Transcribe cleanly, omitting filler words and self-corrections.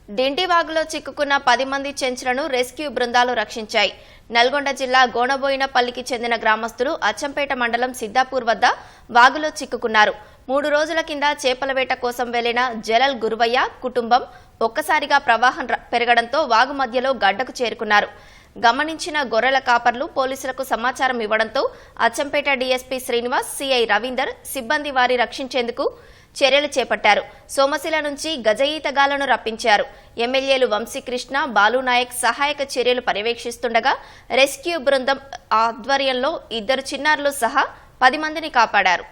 డింటివాగులో చిక్కుకున్న 10 మంది చెంచులను రెస్క్యూ బృందాలు రక్షించాయి. నల్గొండ జిల్లా గోనబోయినపల్లికి చెందిన గ్రామస్తులు అచ్చంపేట మండలం సిద్దాపూర్ వద్ద వాగులో చిక్కుకున్నారు. 3 రోజుల కింద చేపల వేట కోసం వెళ్లిన జలల్ గురువయ్య కుటుంబం ఒక్కసారిగా ప్రవాహం పెరగడంతో వాగు మధ్యలో గడ్డకు చేరుకున్నారు. గమనించిన గొర్రెల కాపర్లు పోలీసులకు సమాచారం ఇవ్వడంతో అచ్చంపేట డీఎస్పీ శ్రీనివాస్, సిఐ రవీందర్ సిబ్బంది వారి రక్షించేందుకు చర్యలు చేపట్టారు. సోమశిల నుంచి గజ ఈతగాళ్లను రప్పించారు. ఎమ్మెల్యేలు వంశీకృష్ణ, బాలునాయక్ సహాయక చర్యలు పర్యవేక్షిస్తుండగా రెస్క్యూ బృందం ఆధ్వర్యంలో 2 చిన్నారులు సహా 10 మందిని కాపాడారు.